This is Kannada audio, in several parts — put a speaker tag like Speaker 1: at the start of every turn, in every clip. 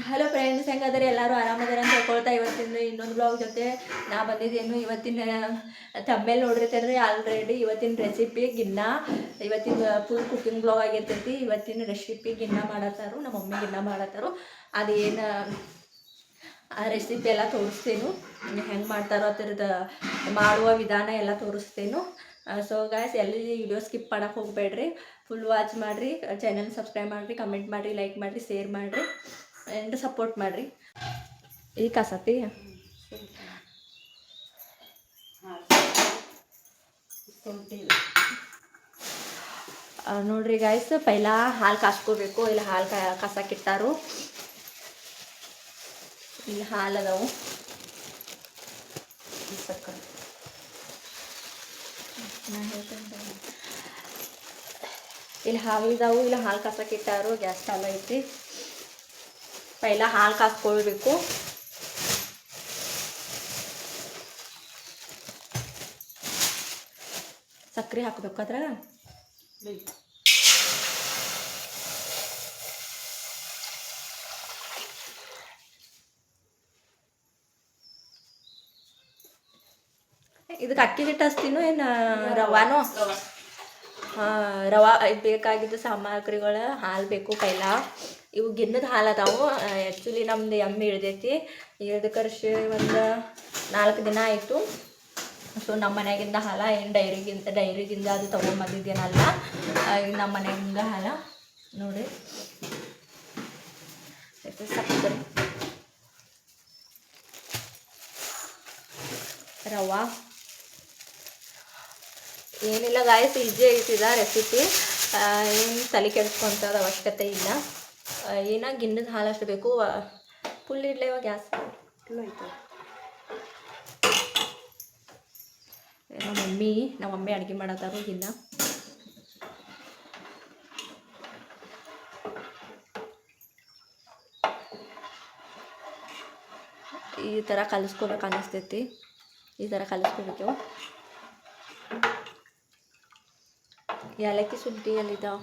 Speaker 1: ಹಲೋ ಫ್ರೆಂಡ್ಸ್, ಹೆಂಗಂದ್ರೆ ಎಲ್ಲರೂ ಆರಾಮದಾರ ಅಂತ ಹೇಳ್ಕೊಳ್ತಾ ಇವತ್ತಿನ ಇನ್ನೊಂದು ಬ್ಲಾಗ್ ಜೊತೆ ನಾ ಬಂದಿದ್ದೇನು. ಇವತ್ತಿನ ತಮ್ಮೇಲೆ ನೋಡಿರ್ತಾರೆ ಆಲ್ರೆಡಿ. ಇವತ್ತಿನ ರೆಸಿಪಿ ಗಿನ್ನ, ಇವತ್ತಿನ ಫುಲ್ ಕುಕಿಂಗ್ ಬ್ಲಾಗ್ ಆಗಿರ್ತೈತಿ. ಇವತ್ತಿನ ರೆಸಿಪಿ ಗಿನ್ನ ಮಾಡತ್ತಾರು, ನಮ್ಮ ಮಮ್ಮಿ ಗಿನ್ನ ಮಾಡತ್ತಾರು. ಅದೇನು ಆ ರೆಸಿಪಿ ಎಲ್ಲ ತೋರಿಸ್ತೇನು, ಹೆಂಗೆ ಮಾಡ್ತಾರೋ ಅದರದ್ದು ಮಾಡುವ ವಿಧಾನ ಎಲ್ಲ ತೋರಿಸ್ತೇನು. ಸೊ ಗಾಯ್ಸ್, ಎಲ್ಲಿ ವಿಡಿಯೋ ಸ್ಕಿಪ್ ಮಾಡೋಕೆ ಹೋಗಬೇಡ್ರಿ, ಫುಲ್ ವಾಚ್ ಮಾಡಿರಿ. ಚಾನಲ್ ಸಬ್ಸ್ಕ್ರೈಬ್ ಮಾಡಿರಿ, ಕಮೆಂಟ್ ಮಾಡಿರಿ, ಲೈಕ್ ಮಾಡಿರಿ, ಶೇರ್ ಮಾಡಿರಿ ಆ್ಯಂಡ್ ಸಪೋರ್ಟ್ ಮಾಡಿರಿ. ಈ ಕಸತಿ ನೋಡ್ರಿ ಗಾಯ್ಸ್, ಪೈಲಾ ಹಾಲು ಕಾಸ್ಕೋಬೇಕು. ಇಲ್ಲ ಹಾಲು ಕಸಕ್ಕಿಟ್ಟಾರು. ಇಲ್ಲಿ ಹಾಲು ಅದಾವು, ಸಕ್ಕರೆ ಇಲ್ಲಿ ಹಾಲು ಇದಾವು. ಇಲ್ಲ ಹಾಲು ಕಸಕ್ಕಿಟ್ಟಾರು. ಗ್ಯಾಸ್ ಚಾಲು ಐತಿ. ಪೈಲಾ ಹಾಲು ಕಾಸ್ಕೊಳ್ಬೇಕು. ಸಕ್ಕರೆ ಹಾಕಬೇಕು ಅದ್ರಾಗ. ಇದಕ್ಕೆ ಅಕ್ಕಿ ಹಿಟ್ಟು ಹಚ್ತೀನೋ ಏನು ರವಾನೋ? ರವಾ ಬೇಕಾಗಿದ್ದು ಸಾಮಗ್ರಿಗಳು ಹಾಲು ಬೇಕು. ಪೈಲಾ ಇವು ಗಿನ್ನದ ಹಾಲು ಅದಾವು. ಆ್ಯಕ್ಚುಲಿ ನಮ್ದು ಎಮ್ಮೆ ಇಳ್ದೈತಿ. ಇಳ್ದು ಕರ್ಸಿ ಒಂದು 4 ದಿನ ಆಯಿತು. ಸೊ ನಮ್ಮ ಮನೆಯಾಗಿಂದ ಹಾಲ, ಏನು ಡೈರಿಗಿಂದ ಅದು ತೊಗೊಂಬಂದಿದ್ದೇನಲ್ಲ, ಇದು ನಮ್ಮ ಮನೆಯಿಂದ ಹಾಲ. ನೋಡಿ ಸಕ್ಕರೆ, ರವಾ. ಏನಿಲ್ಲ ಗಾಯ್ಸ್, ಈಜಿ ಐತಿದ ರೆಸಿಪಿ. ಏನು ತಲೆ ಕೆಡಿಸ್ಕೊಂತದ ಅವಶ್ಯಕತೆ ಇಲ್ಲ. ಏನೋ ಗಿನ್ನದ ಹಾಲು ಅಷ್ಟು ಬೇಕು. ಫುಲ್ ಇಡ್ಲಿ ಇವಾಗ ಗ್ಯಾಸ್ ನಮ್ಮ ಮಮ್ಮಿ ಅಡುಗೆ ಮಾಡತ್ತಾರು. ಗಿನ್ನ ಈ ಥರ ಕಲಿಸ್ಕೋಬೇಕು ಅನ್ನಿಸ್ತೈತಿ. ಈ ಥರ ಕಲಿಸ್ಕೋಬೇಕು. ಏಲಕ್ಕಿ ಶುಂಠಿ ಎಲ್ಲಿದ್ದಾವ?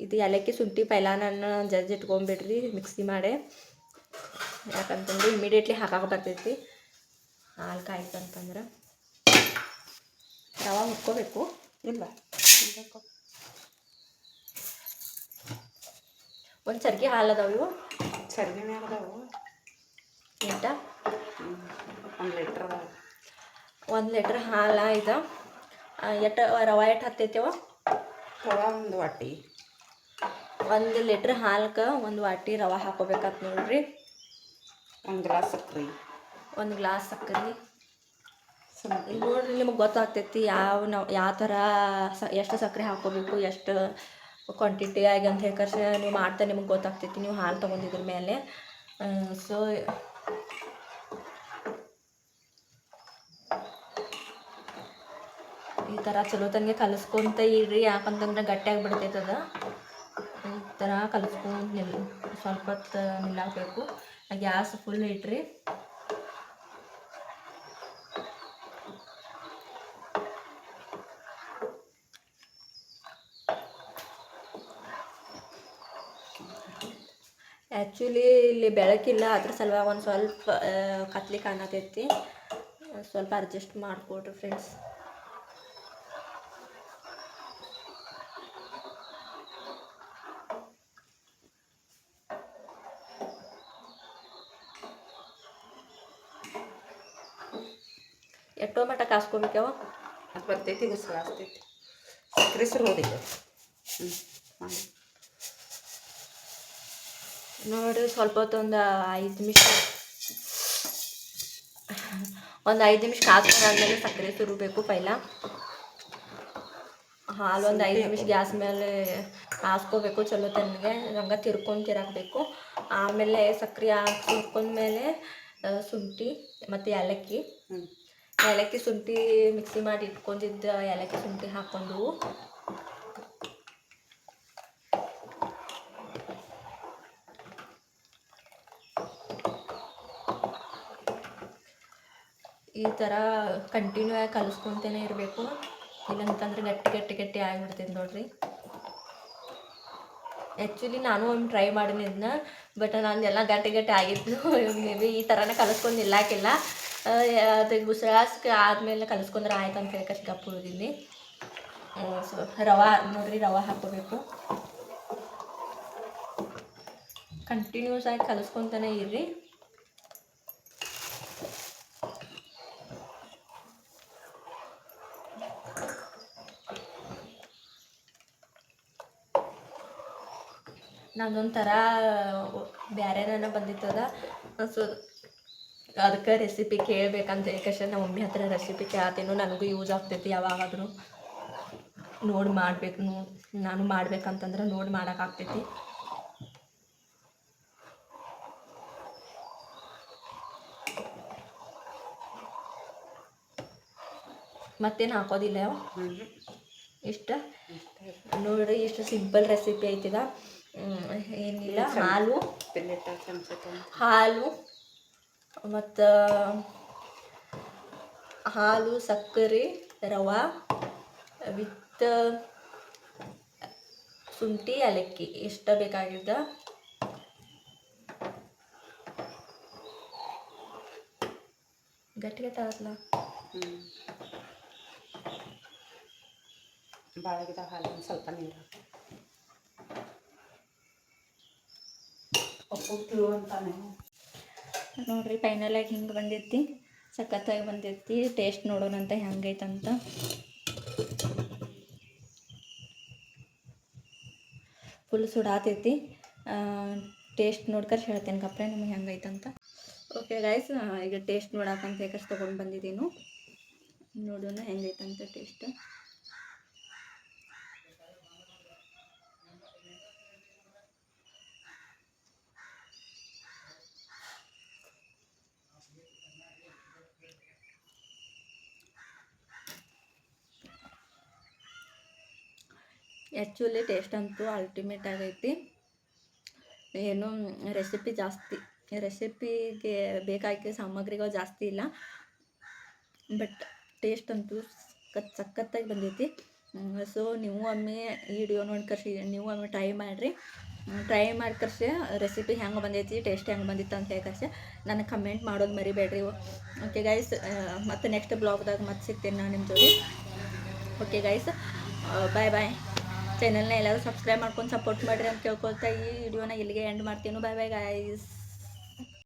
Speaker 1: ಇದು ಏಲಕ್ಕಿ ಶುಂಠಿ ಪೈಲಾ ನಾನು ಇಟ್ಕೊಂಬಿಡ್ರಿ ಮಿಕ್ಸಿ ಮಾಡಿ. ಯಾಕಂತಂದ್ರೆ ಇಮಿಡಿಯೇಟ್ಲಿ ಹಾಕಕ್ಕೆ ಬರ್ತೈತಿ. ಹಾಲು ಕಾಯ್ತು ಅಂತಂದ್ರೆ ರವೆ ಹುರ್ಕೋಬೇಕು. ಇಲ್ಲ ಒಂದು ಚರ್ಗಿ ಹಾಲು ಅದಾವ. ಇವು
Speaker 2: ಚರ್ಗಿನೇ ಅದಾವು.
Speaker 1: ಎಂಟ
Speaker 2: 1 ಲೀಟ್ರ್ ಅದಾವ.
Speaker 1: 1 ಲೀಟ್ರ್ ಹಾಲು ಇದು. ಎಷ್ಟು ರವೆ ಎಷ್ಟು ಹತ್ತೈತೆವ?
Speaker 2: ರವೆ 1 ವಾಟಿ.
Speaker 1: 1 ಲೀಟ್ರ್ ಹಾಲ್ಗೆ 1 ವಾಟಿ ರವೆ ಹಾಕೋಬೇಕಂತ ನೋಡ್ರಿ.
Speaker 2: 1 ಗ್ಲಾಸ್ ಸಕ್ಕರೆ.
Speaker 1: 1 ಗ್ಲಾಸ್ ಸಕ್ಕರೆ. ನೋಡ್ರಿ, ನಿಮಗೆ ಗೊತ್ತಾಗ್ತೈತಿ ಯಾವ ಥರ ಎಷ್ಟು ಸಕ್ಕರೆ ಹಾಕ್ಕೋಬೇಕು, ಎಷ್ಟು ಕ್ವಾಂಟಿಟಿ ಆಗಿ ಅಂತ ಹೇಳ್ಕರ್ಸಿ ನೀವು ಮಾಡ್ತಾ ನಿಮಗೆ ಗೊತ್ತಾಗ್ತೈತಿ, ನೀವು ಹಾಲು ತೊಗೊಂಡಿದ್ರ ಮೇಲೆ. ಸೊ ಈ ಥರ ಚಲೋ ತನಗೆ ಕಲಿಸ್ಕೊಂತ ಇಡ್ರಿ. ಯಾಕಂತಂದ್ರೆ ಗಟ್ಟಿಯಾಗಿ ಬಿಡ್ತೈತದ. ಈ ಥರ ಕಲಿಸ್ಕೊಂಡು ಸ್ವಲ್ಪ ಹೊತ್ತು ನಿಲ್ಲಾಕಬೇಕು. ಗ್ಯಾಸ್ ಫುಲ್ ಇಟ್ರಿ. ಆ್ಯಕ್ಚುಲಿ ಇಲ್ಲಿ ಬೆಳಕಿಲ್ಲ, ಅದ್ರ ಸಲುವಾಗಿ ಒಂದು ಸ್ವಲ್ಪ ಕತ್ಲಿ ಕಾಣತೈತಿ. ಸ್ವಲ್ಪ ಅಡ್ಜಸ್ಟ್ ಮಾಡಿಕೊಡ್ರಿ ಫ್ರೆಂಡ್ಸ್. ಎಷ್ಟೋ ಮಟ್ಟ ಕಾಸ್ಕೋಬೇಕವ?
Speaker 2: ಅದು ಬರ್ತೈತಿ, ಗುಸ್ಲು ಆಗ್ತೈತಿ. ಸಕ್ಕರೆ ಸುರೋದಿಲ್ಲ.
Speaker 1: ನೋಡಿ, ಸ್ವಲ್ಪ ಹೊತ್ತು ಒಂದು 5 ನಿಮಿಷ ಕಾಸ್ಕೊಂಡಾದ್ಮೇಲೆ ಸಕ್ಕರೆ ಸುರಬೇಕು. ಪೈಲಾ ಹಾಲು ಒಂದು 5 ನಿಮಿಷ ಗ್ಯಾಸ್ ಮೇಲೆ ಕಾಸ್ಕೋಬೇಕು ಚಲೋ ತನಗೆ. ಹಂಗೆ ತಿರ್ಕೊಂತಿರಾಕಬೇಕು. ಆಮೇಲೆ ಸಕ್ಕರೆ ಹುರ್ಕೊಂಡ್ಮೇಲೆ ಶುಂಠಿ ಮತ್ತು ಏಲಕ್ಕಿ ಶುಂಠಿ ಮಿಕ್ಸಿ ಮಾಡಿ ಇಟ್ಕೊಂಡಿದ್ದ ಏಲಕ್ಕಿ ಶುಂಠಿ ಹಾಕ್ಕೊಂಡು ಈ ಥರ ಕಂಟಿನ್ಯೂ ಆಗಿ ಕಲಿಸ್ಕೊತಾನೆ ಇರಬೇಕು. ಇಲ್ಲಂತಂದ್ರೆ ಗಟ್ಟಿ ಆಗಿಬಿಡ್ತೈತೆ ನೋಡ್ರಿ. ಆ್ಯಕ್ಚುಲಿ ನಾನು ಒಮ್ಮೆ ಟ್ರೈ ಮಾಡೀನಿ ಇದನ್ನ, ಬಟ್ ನಂದೆಲ್ಲ ಗಟ್ಟಿ ಗಟ್ಟಿ ಆಗಿತ್ತು. ಮೇ ಬಿ ಈ ಥರನೇ ಕಲಿಸ್ಕೊಂಡು ನಿಲ್ಲಾಕಿಲ್ಲ. ಅದು ಗುಸರಾಸ್ಗೆ ಆದಮೇಲೆ ಕಲಿಸ್ಕೊಂಡ್ರೆ ಆಯ್ತು ಅಂತ ಹೇಳಿ ಗಪ್ ಉಳಿದೀನಿ. ಸೊ ರವೆ ನೋಡ್ರಿ, ರವೆ ಹಾಕೋಬೇಕು. ಕಂಟಿನ್ಯೂಸ್ ಆಗಿ ಕಲಿಸ್ಕೊತಾನೆ ಇರ್ರಿ. ನಂದೊಂಥರ ಬ್ಯಾರೆನ ಬಂದಿತ್ತದ. ಸೊ ಅದಕ್ಕೆ ರೆಸಿಪಿ ಕೇಳಬೇಕಂತ ಯಾಕಂದ್ರೆ ನಮ್ಮ ಮಮ್ಮಿ ಹತ್ರ ರೆಸಿಪಿ ಕೇಳ್ತೀನೋ, ನನಗೂ ಯೂಸ್ ಆಗ್ತೈತಿ. ಯಾವಾಗಾದರೂ ನೋಡಿ ಮಾಡಬೇಕು, ನಾನು ಮಾಡ್ಬೇಕಂತಂದ್ರೆ ನೋಡಿ ಮಾಡೋಕ್ಕಾಗ್ತೈತಿ. ಮತ್ತೇನು ಹಾಕೋದಿಲ್ಲ ಇಷ್ಟ ನೋಡ್ರಿ. ಇಷ್ಟು ಸಿಂಪಲ್ ರೆಸಿಪಿ ಐತಿದ. ಏನಿಲ್ಲ, ಹಾಲು ಮತ್ತು ಹಾಲು, ಸಕ್ಕರೆ, ರವೆ ವಿತ್ ಶುಂಠಿ, ಏಲಕ್ಕಿ ಇಷ್ಟ ಬೇಕಾಗಿದ್ದ. ಗಟ್ಟಿಗೆ ಆಗಲ್ಲ.
Speaker 2: ಬಾಳಗಿದ ಹಾಲು ಸ್ವಲ್ಪ ನೀರು ಅಂತಾನೆ
Speaker 1: ನೋಡ್ರಿ. ಫೈನಲಾಗಿ ಹಿಂಗೆ ಬಂದೈತಿ, ಸಖತ್ತಾಗಿ ಬಂದೈತಿ. ಟೇಸ್ಟ್ ನೋಡೋಣಂತ ಹೆಂಗೈತಂತ. ಫುಲ್ ಸುಡಾತೈತಿ. ಟೇಸ್ಟ್ ನೋಡ್ಕರ್ ಹೇಳ್ತೇನೆ ಕಪ್ರೆ ನಿಮಗೆ ಹೆಂಗೈತಂತ. ಓಕೆ ಗೈಸ್, ಈಗ ಟೇಸ್ಟ್ ನೋಡಕ್ಕಂತ ಯಾಕಷ್ಟು ತೊಗೊಂಡು ಬಂದಿದ್ದೀನು. ನೋಡೋಣ ಹೆಂಗೈತಂತ ಟೇಸ್ಟ್. ಆ್ಯಕ್ಚುಲಿ ಟೇಸ್ಟ್ ಅಂತೂ ಅಲ್ಟಿಮೇಟ್ ಆಗೈತಿ. ಏನು ರೆಸಿಪಿಗೆ ಬೇಕಾಗಿರೋ ಸಾಮಗ್ರಿಗಳು ಜಾಸ್ತಿ ಇಲ್ಲ, ಬಟ್ ಟೇಸ್ಟ್ ಅಂತೂ ಸಖತ್ತಾಗಿ ಬಂದೈತಿ. ಸೊ ನೀವು ಒಮ್ಮೆ ಈ ವಿಡಿಯೋ ನೋಡಿ ನೀವು ಒಮ್ಮೆ ಟ್ರೈ ಮಾಡಿರಿ. ಟ್ರೈ ಮಾಡಿ ರೆಸಿಪಿ ಹೆಂಗೆ ಬಂದೈತಿ, ಟೇಸ್ಟ್ ಹೆಂಗೆ ಬಂದಿತ್ತು ಅಂತ ಹೇಳಿ ನನಗೆ ಕಮೆಂಟ್ ಮಾಡೋದು ಮರಿಬೇಡ್ರಿ. ಓಕೆ ಗೈಸ್, ಮತ್ತು ನೆಕ್ಸ್ಟ್ ಬ್ಲಾಗ್ದಾಗ ಮತ್ತೆ ಸಿಗ್ತೇನೆ ನಾನು ನಿಮ್ಮ ಜೊತೆ. ಓಕೆ ಗೈಸ್, ಬಾಯ್ ಬಾಯ್. ಚಾನಲ್ನ ಎಲ್ಲರೂ ಸಬ್ಸ್ಕ್ರೈಬ್ ಮಾಡ್ಕೊಂಡು ಸಪೋರ್ಟ್ ಮಾಡಿರಿ ಅಂತ ಕೇಳ್ಕೊಳ್ತಾ ಈ ವಿಡಿಯೋನ ಇಲ್ಲಿಗೆ ಎಂಡ್ ಮಾಡ್ತೀನಿ. ಬಾಯ್ ಬಾಯ್ ಗೈಸ್.